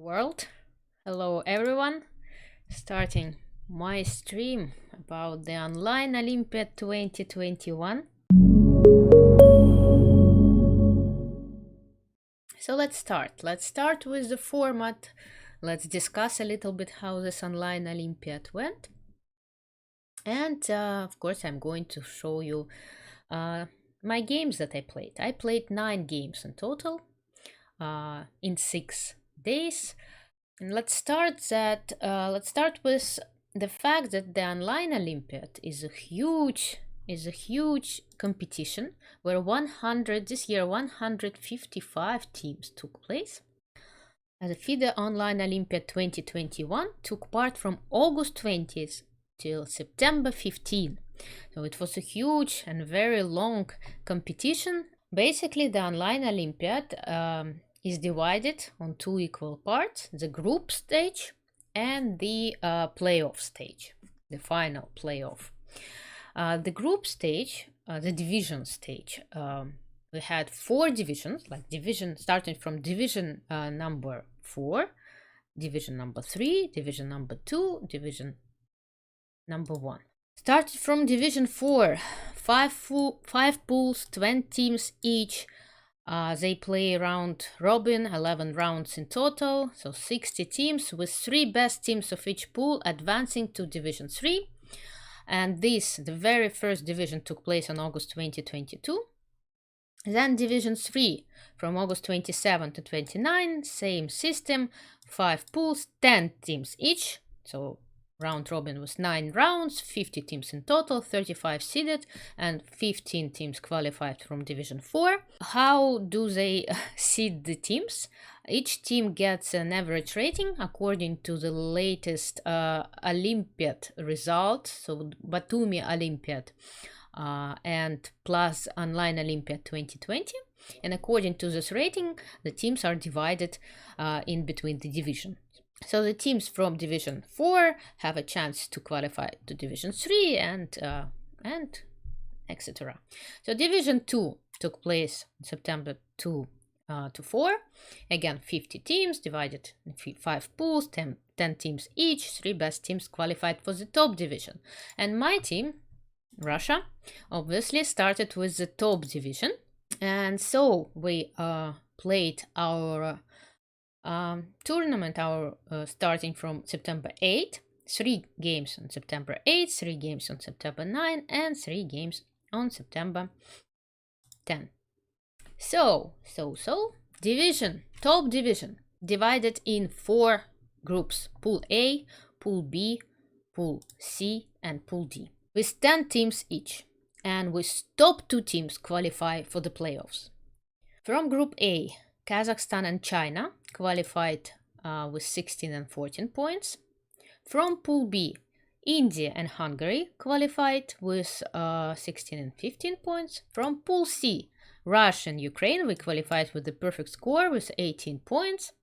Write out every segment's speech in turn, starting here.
world. Hello everyone. Starting my stream about the Online Olympiad 2021. So let's start. Let's start with the format. Let's discuss a little bit how this Online Olympiad went. And of course, I'm going to show you my games that I played. I played 9 games in total in 6 days. And let's start with the fact that the Online Olympiad is a huge competition where this year 155 teams took place. The FIDE Online Olympiad 2021 took part from August 20th till September 15. So it was a huge and very long competition. Basically, the Online Olympiad is divided on 2 equal parts, the group stage and the playoff stage, the final playoff. The group stage, the division stage, we had 4 divisions, starting from division number 4, division number 3, division number 2, division number 1. Started from division 4, 5 pools, 20 teams each. They play round robin, 11 rounds in total, so 60 teams with 3 best teams of each pool advancing to Division 3. And the very first division took place on August 2022. Then Division 3 from August 27 to 29, same system, 5 pools, 10 teams each, so round robin was 9 rounds, 50 teams in total, 35 seeded, and 15 teams qualified from Division 4. How do they seed the teams? Each team gets an average rating according to the latest Olympiad result, so Batumi Olympiad and plus Online Olympiad 2020. And according to this rating, the teams are divided in between the division. So the teams from Division 4 have a chance to qualify to Division 3 and etc. So Division 2 took place September 2 to 4. Again, 50 teams divided in 5 pools, 10 teams each. 3 best teams qualified for the top division. And my team, Russia, obviously started with the top division. And so we played our tournament, starting from September 8, 3 games on September 8, 3 games on September 9, and 3 games on September 10. So, top division, divided in 4 groups, Pool A, Pool B, Pool C, and Pool D, with 10 teams each, and with top 2 teams qualify for the playoffs. From Group A, Kazakhstan and China qualified with 16 and 14 points. From Pool B, India and Hungary qualified with 16 and 15 points. From Pool C, Russia and Ukraine, we qualified with the perfect score with 18 points.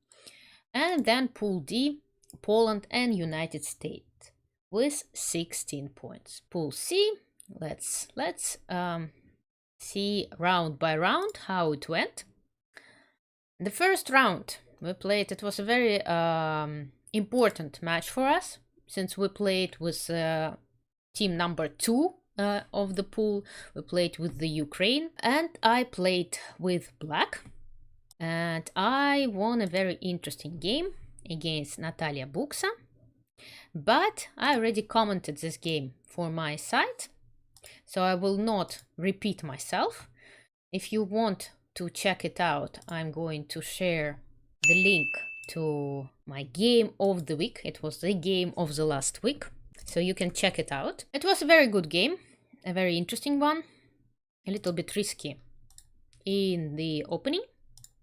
And then Pool D, Poland and United States with 16 points. Pool C, let's see round by round how it went. The first round we played, it was a very important match for us, since we played with team number 2 of the pool. We played with the Ukraine, and I played with black, and I won a very interesting game against Natalia Buksa. But I already commented this game for my site, so I will not repeat myself. If you want to check it out, I'm going to share the link to my game of the week. It was the game of the last week, so you can check it out. It was a very good game, a very interesting one, a little bit risky in the opening.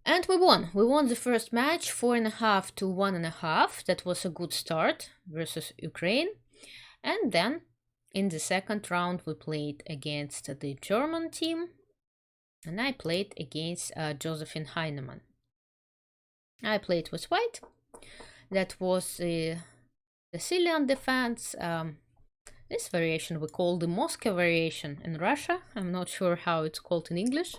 And we won. We won the first match 4.5 to 1.5. That was a good start versus Ukraine. And then in the second round we played against the German team, and I played against Josefine Heinemann. I played with white. That was the Sicilian defense. This variation we call the Moscow variation in Russia. I'm not sure how it's called in English.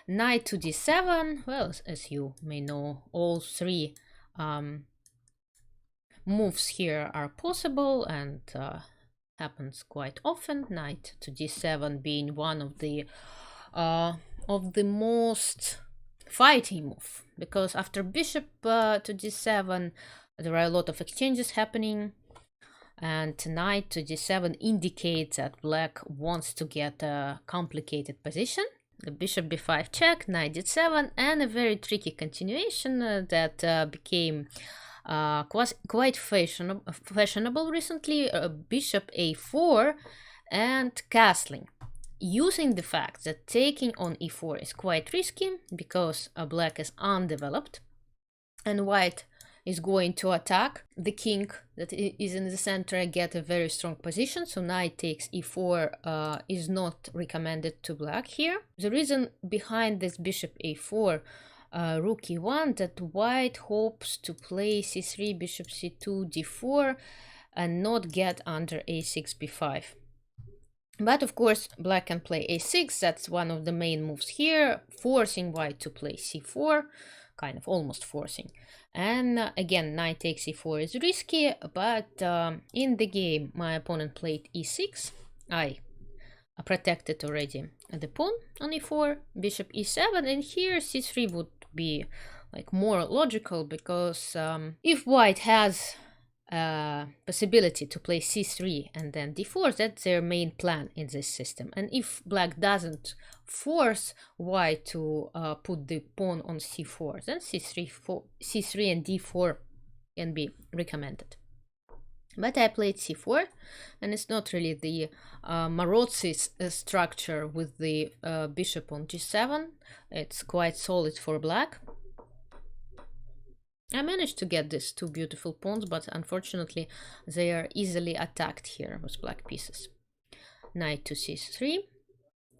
Knight to d7. Well, as you may know, all 3 moves here are possible and happens quite often. Knight to d7 being one of the most fighting move, because after bishop to d7 there are a lot of exchanges happening, and knight to d7 indicates that black wants to get a complicated position. The bishop b5 check, knight d7, and a very tricky continuation that became quite fashionable recently, bishop a4 and castling, using the fact that taking on e4 is quite risky because black is undeveloped and white is going to attack the king that is in the center and get a very strong position. So knight takes e4 is not recommended to black here. The reason behind this bishop a4 rook e1 that white hopes to play c3, bishop c2, d4 and not get under a6, b5. But of course black can play a6, that's one of the main moves here, forcing white to play c4, kind of almost forcing. And again, knight takes e4 is risky, but in the game my opponent played e6. I protected already the pawn on e4, bishop e7, and here c3 would be like more logical, because if white has possibility to play c3 and then d4, that's their main plan in this system. And if black doesn't force white to put the pawn on c4, then c3 and d4 can be recommended. But I played c4, and it's not really the Marozzi structure with the bishop on g7. It's quite solid for black. I managed to get these two beautiful pawns, but unfortunately they are easily attacked here with black pieces. Knight to c3,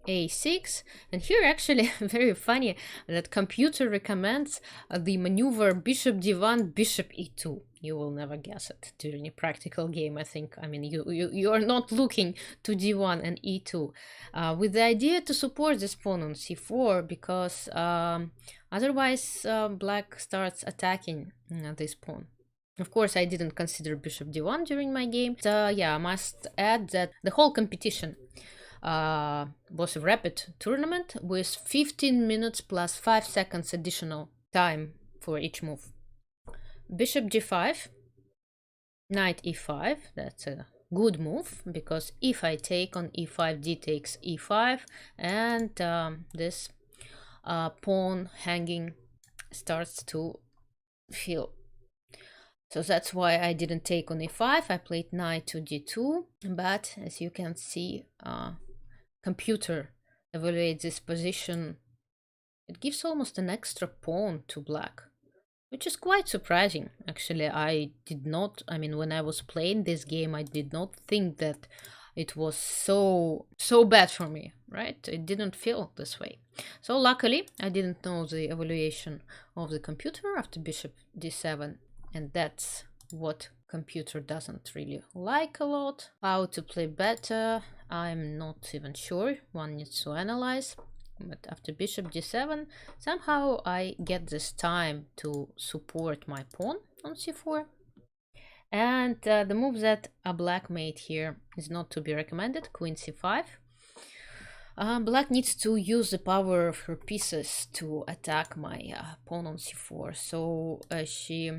a6, and here actually very funny that computer recommends the maneuver bishop d1, bishop e2. You will never guess it during a practical game, I think. I mean, you are not looking to d1 and e2 with the idea to support this pawn on c4, because otherwise black starts attacking this pawn. Of course, I didn't consider bishop d1 during my game. Yeah, I must add that the whole competition was a rapid tournament with 15 minutes plus 5 seconds additional time for each move. Bishop g5, knight e5, that's a good move, because if I take on e5, d takes e5, and this pawn hanging starts to feel. So that's why I didn't take on e5, I played knight to d2, but as you can see, computer evaluates this position. It gives almost an extra pawn to black, which is quite surprising. Actually, I mean, when I was playing this game, I did not think that it was so bad for me, right? It didn't feel this way. So luckily, I didn't know the evaluation of the computer after bishop d7, and that's what computer doesn't really like a lot. How to play better, I'm not even sure. One needs to analyze. But after bishop d7, somehow I get this time to support my pawn on c4. And the move that a black made here is not to be recommended, queen c5. Black needs to use the power of her pieces to attack my pawn on c4. So she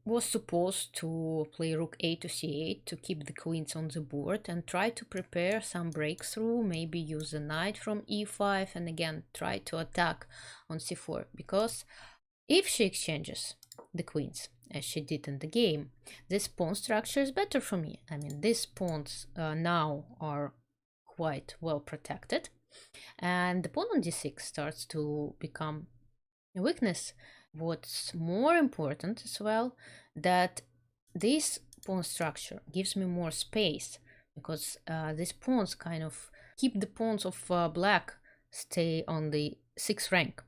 was supposed to play rook a to c8 to keep the queens on the board and try to prepare some breakthrough, maybe use the knight from e5 and again try to attack on c4, because if she exchanges the queens as she did in the game, this pawn structure is better for me. I mean, these pawns now are quite well protected, and the pawn on d6 starts to become a weakness. What's more important as well, that this pawn structure gives me more space, because these pawns kind of keep the pawns of black stay on the 6th rank.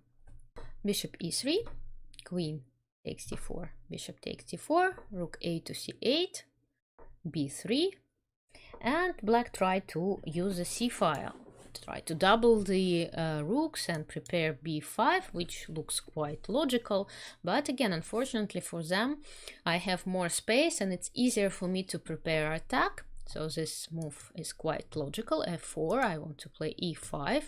Bishop e3, queen takes d4, bishop takes d4, rook a to c8, b3, and black tried to use the c file try to double the rooks and prepare b5, which looks quite logical. But again, unfortunately for them, I have more space and it's easier for me to prepare attack. So this move is quite logical. f4, I want to play e5.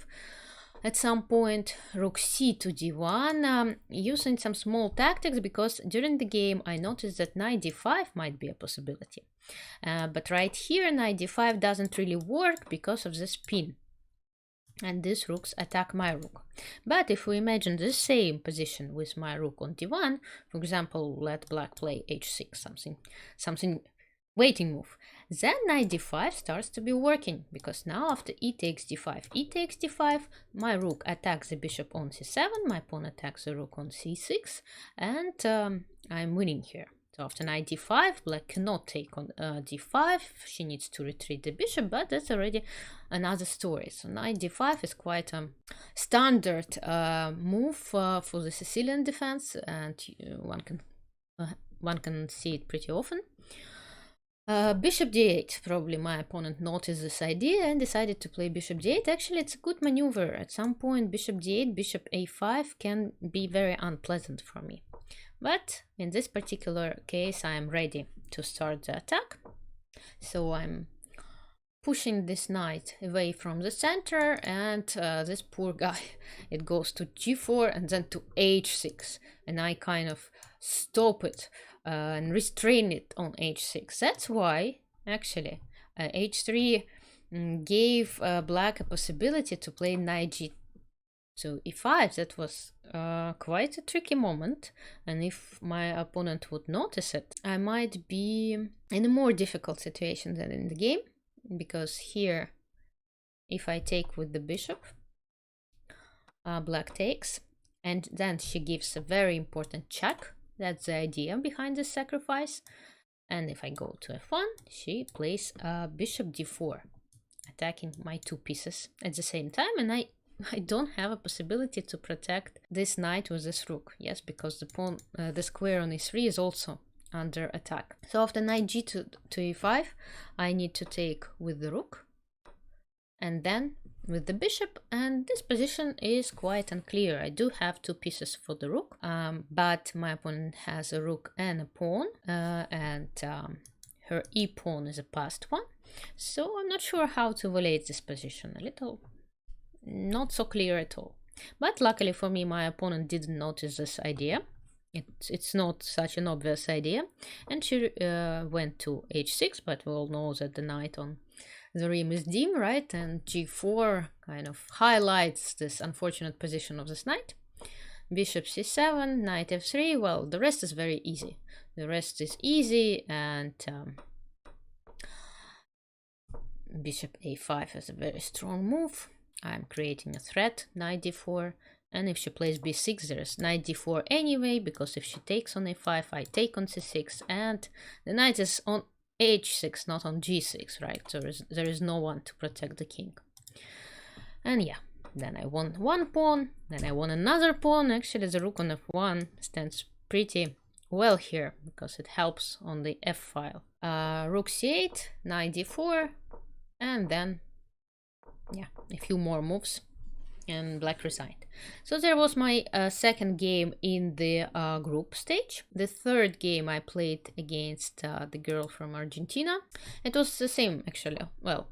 At some point, rook c to d1, using some small tactics, because during the game I noticed that knight d5 might be a possibility. But right here, knight d5 doesn't really work because of this pin. And these rooks attack my rook. But if we imagine the same position with my rook on d1, for example, let black play h6, something waiting move, then knight d5 starts to be working, because now after e takes d5, my rook attacks the bishop on c7, my pawn attacks the rook on c6, and I'm winning here. So after knight d5, black cannot take on d5, she needs to retreat the bishop, but that's already another story. So knight d5 is quite a standard move for the Sicilian defense, and one can see it pretty often. Bishop d8, probably my opponent noticed this idea and decided to play bishop d8. Actually, it's a good maneuver. At some point, bishop d8, bishop a5 can be very unpleasant for me. But in this particular case, I am ready to start the attack. So I'm pushing this knight away from the center, and this poor guy, it goes to g4 and then to h6. And I kind of stop it and restrain it on h6. That's why, actually, h3 gave black a possibility to play knight g to e5. That was quite a tricky moment, and if my opponent would notice it, I might be in a more difficult situation than in the game, because here, if I take with the bishop, black takes, and then she gives a very important check. That's the idea behind this sacrifice. And if I go to f1, she plays bishop d4, attacking my two pieces at the same time, and I don't have a possibility to protect this knight with this rook. Yes, because the pawn, the square on e3 is also under attack. So after knight g to e5, I need to take with the rook, and then with the bishop, and this position is quite unclear. I do have two pieces for the rook, but my opponent has a rook and a pawn, and her e-pawn is a passed one, so I'm not sure how to evaluate this position. A little not so clear at all. But luckily for me, my opponent didn't notice this idea. It's not such an obvious idea, and she went to h6, but we all know that the knight on the rim is dim, right? And g4 kind of highlights this unfortunate position of this knight. Bishop c7, knight f3. Well, the rest is very easy. The rest is easy, and bishop a5 is a very strong move. I'm creating a threat, knight d4. And if she plays b6, there's knight d4 anyway, because if she takes on a5, I take on c6, and the knight is on h6, not on g6, right? So there is no one to protect the king. And yeah, then I won one pawn, then I won another pawn. Actually, the rook on f1 stands pretty well here, because it helps on the f file. Rook c8, knight d4, and then, yeah, a few more moves, and black resigned. So there was my second game in the group stage. The third game I played against the girl from Argentina. It was the same, actually. Well,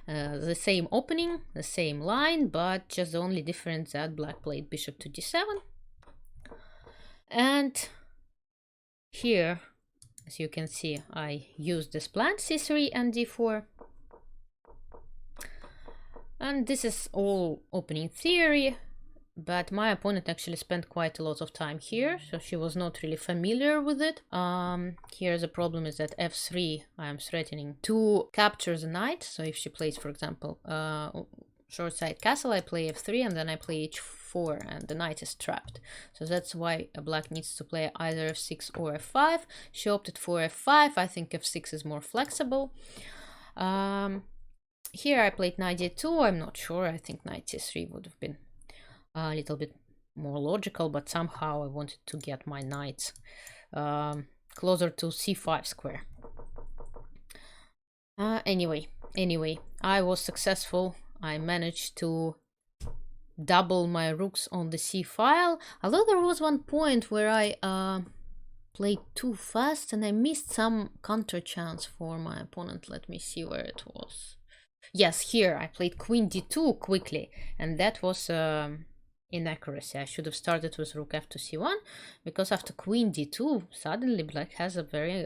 the same opening, the same line, but just the only difference that black played bishop to d7. And here, as you can see, I used this plan, c3 and d4. And this is all opening theory, but my opponent actually spent quite a lot of time here, so she was not really familiar with it. Here the problem is that f3, I am threatening to capture the knight. So if she plays, for example, short side castle, I play f3 and then I play h4, and the knight is trapped. So that's why black needs to play either f6 or f5. She opted for f5. I think f6 is more flexible. Here I played knight d2. I'm not sure. I think knight c3 would have been a little bit more logical, but somehow I wanted to get my knights closer to c5 square. Anyway, I was successful I managed to double my rooks on the c file, although there was one point where I played too fast and I missed some counter chance for my opponent. Let me see where it was. Yes, here I played queen d2 quickly, and that was inaccuracy. I should have started with rook f to c1, because after queen d2 suddenly black has a very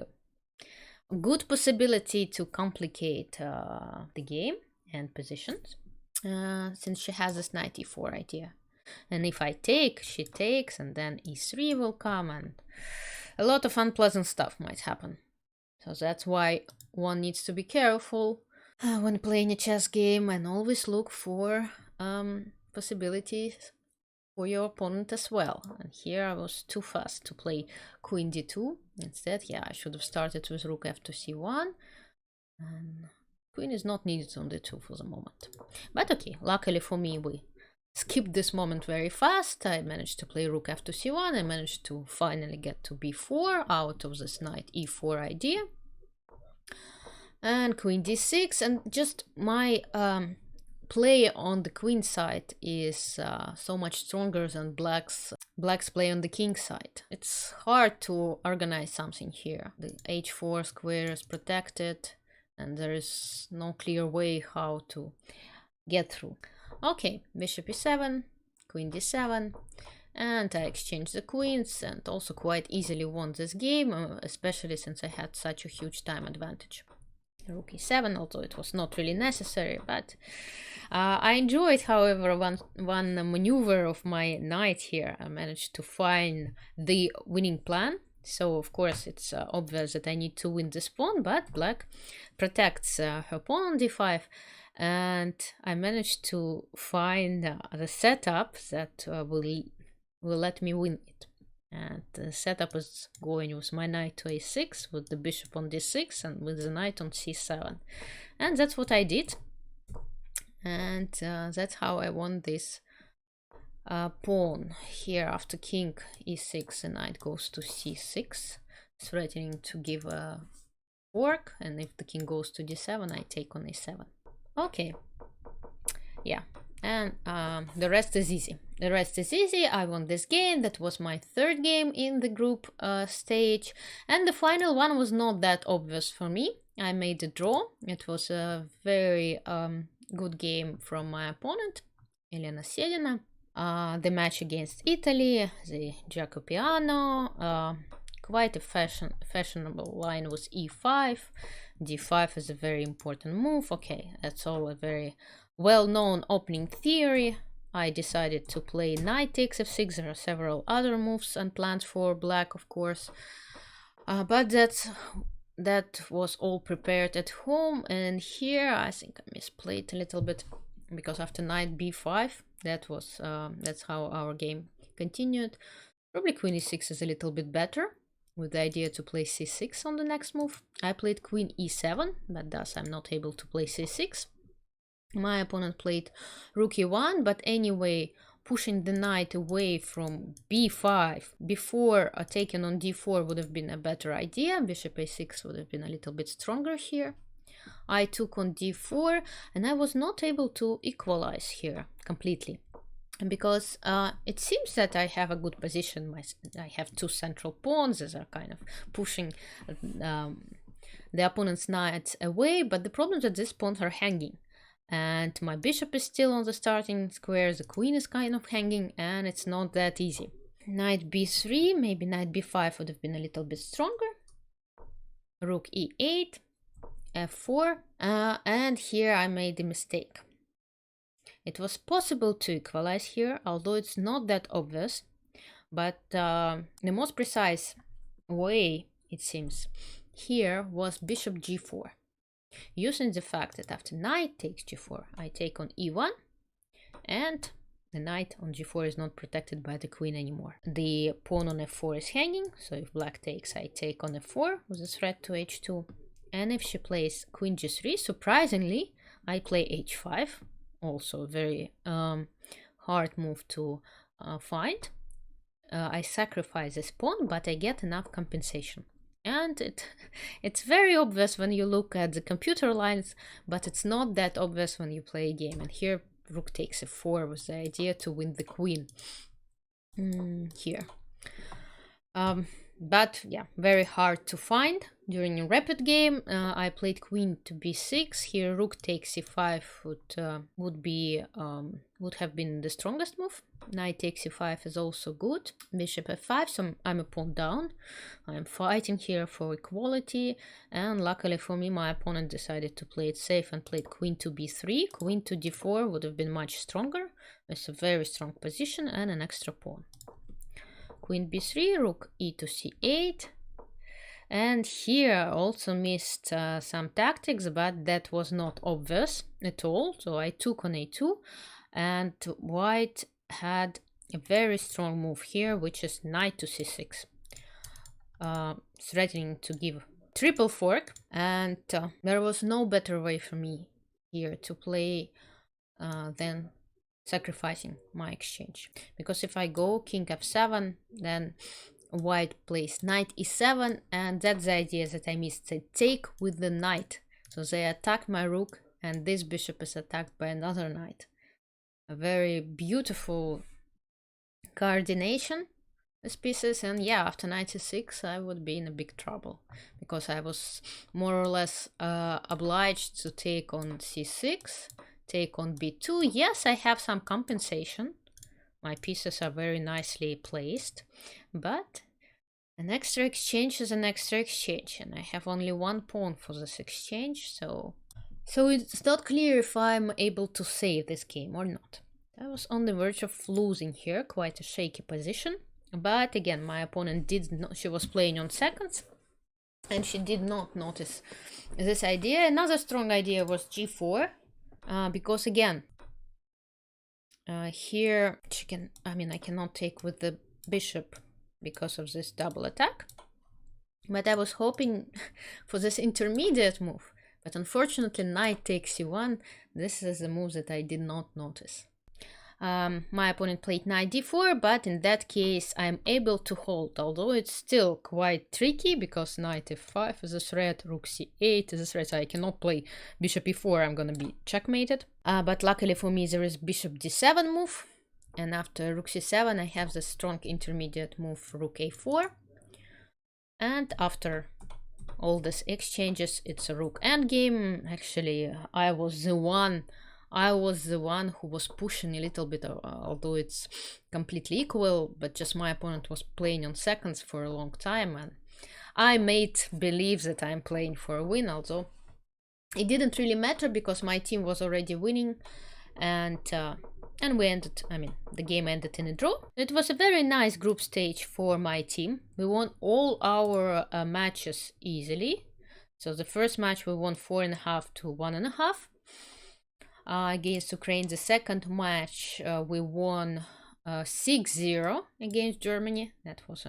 good possibility to complicate the game and positions, since she has this knight e4 idea. And if I take, she takes, and then e3 will come, and a lot of unpleasant stuff might happen. So that's why one needs to be careful when playing a chess game, and always look for possibilities for your opponent as well. And here I was too fast to play queen d2. Instead, yeah, I should have started with rook f to c1. And queen is not needed on d2 for the moment. But okay, luckily for me, we skipped this moment very fast. I managed to play rook f to c1. I managed to finally get to b4 out of this knight e4 idea. And queen d6, and just my play on the queen side is so much stronger than black's play on the king side. It's hard to organize something here. The h4 square is protected, and there is no clear way how to get through. Okay, bishop e7, queen d7, and I exchanged the queens, and also quite easily won this game, especially since I had such a huge time advantage. Rook e7, although it was not really necessary, but I enjoyed, however, one maneuver of my knight here. I managed to find the winning plan. So of course it's obvious that I need to win this pawn, but black protects her pawn on d5, and I managed to find the setup that will let me win it. And the setup is going with my knight to a6, with the bishop on d6, and with the knight on c7. And that's what I did. And that's how I won this pawn. Here, after king e6, the knight goes to c6, threatening to give a fork. And if the king goes to d7, I take on a7. Okay. Yeah. And the rest is easy. The rest is easy. I won this game. That was my third game in the group stage. And the final one was not that obvious for me. I made a draw. It was a very good game from my opponent, Elena Sedina. The match against Italy, the Jacopiano, quite a fashionable line was e5. d5 is a very important move. Okay, that's all a very well-known opening theory. I decided to play knight takes f6. There are several other moves unplanned for black, of course, but that was all prepared at home. And here I think I misplayed a little bit, because after knight b5, that's how our game continued. Probably queen e6 is a little bit better, with the idea to play c6 on the next move. I played queen e7, but thus I'm not able to play c6. My opponent played rook e1, but anyway, pushing the knight away from b5 before taking on d4 would have been a better idea. Bishop a6 would have been a little bit stronger here. I took on d4, and I was not able to equalize here completely, because it seems that I have a good position. I have two central pawns that are kind of pushing the opponent's knights away, but the problem is that these pawns are hanging, and my bishop is still on the starting square, the queen is kind of hanging, and it's not that easy. Knight b3, maybe knight b5 would have been a little bit stronger. Rook e8, f4, and here I made a mistake. It was possible to equalize here, although it's not that obvious, but the most precise way, it seems, here was bishop g4. Using the fact that after knight takes g4, I take on e1, and the knight on g4 is not protected by the queen anymore. The pawn on f4 is hanging, so if black takes, I take on f4 with a threat to h2. And if she plays queen g3, surprisingly, I play h5, also a very hard move to find. I sacrifice this pawn, but I get enough compensation. And it's very obvious when you look at the computer lines, but it's not that obvious when you play a game. And here rook takes f4 with the idea to win the queen here. But yeah, very hard to find. During a rapid game, I played queen to b6. Here, rook takes c5 would have been the strongest move. Knight takes c5 is also good. Bishop f5, so I'm a pawn down. I'm fighting here for equality, and luckily for me, my opponent decided to play it safe and played queen to b3. Queen to d4 would have been much stronger. It's a very strong position and an extra pawn. Queen b3, rook e to c8. And here I also missed some tactics, but that was not obvious at all. So I took on a2, and white had a very strong move here, which is knight to c6, threatening to give triple fork. And there was no better way for me here to play than sacrificing my exchange, because if I go king f7, then white plays knight e7, and that's the idea that I missed. They take with the knight, so they attack my rook, and this bishop is attacked by another knight. A very beautiful coordination, these pieces. And yeah, after knight e6 I would be in a big trouble, because I was more or less obliged to take on c6, take on b2. Yes, I have some compensation. My pieces are very nicely placed, but an extra exchange is an extra exchange, and I have only one pawn for this exchange, so it's not clear if I'm able to save this game or not. I was on the verge of losing here, quite a shaky position, but again, my opponent she was playing on seconds, and she did not notice this idea. Another strong idea was g4. Because again, here I cannot take with the bishop because of this double attack, but I was hoping for this intermediate move. But unfortunately, knight takes c1. This is a move that I did not notice. My opponent played knight d4, but in that case I'm able to hold, although it's still quite tricky because knight f5 is a threat, rook c8 is a threat, so I cannot play bishop e4, I'm gonna be checkmated. But luckily for me there is bishop d7 move, and after rook c7 I have the strong intermediate move rook a4, and after all these exchanges it's a rook endgame. Actually I was the one who was pushing a little bit, although it's completely equal, but just my opponent was playing on seconds for a long time, and I made believe that I'm playing for a win, although it didn't really matter because my team was already winning, and we ended, the game ended in a draw. It was a very nice group stage for my team. We won all our matches easily. So the first match we won 4.5 to 1.5. Against Ukraine. The second match we won 6-0 against Germany. That was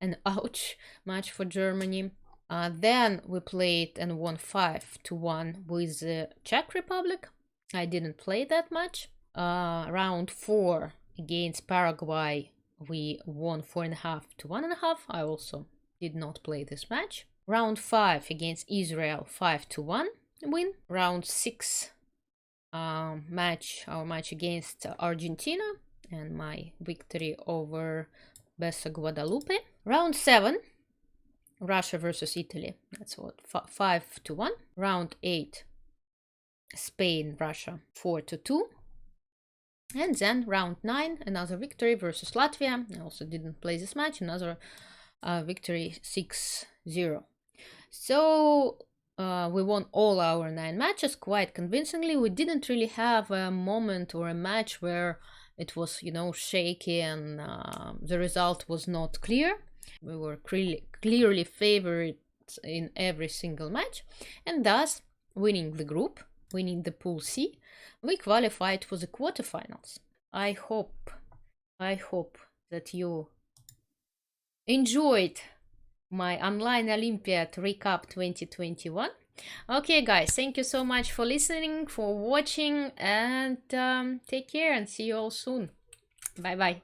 an ouch match for Germany. Then we played and won 5-1 with the Czech Republic. I didn't play that much. Round 4 against Paraguay, we won 4.5 to 1.5. I also did not play this match. Round 5 against Israel, 5-1 win. Round 6 our match against Argentina, and my victory over Besso Guadalupe. Round 7, Russia versus Italy. That's what, 5-1. Round 8, Spain, Russia, 4-2. And then round 9, another victory versus Latvia. I also didn't play this match. Another victory, 6-0. So we won all our 9 matches quite convincingly. We didn't really have a moment or a match where it was, shaky and the result was not clear. We were clearly favorites in every single match, and thus winning the group, winning the Pool C, we qualified for the quarterfinals. I hope that you enjoyed my online Olympiad recap 2021. Okay guys, thank you so much for listening, for watching, and take care and see you all soon. Bye bye.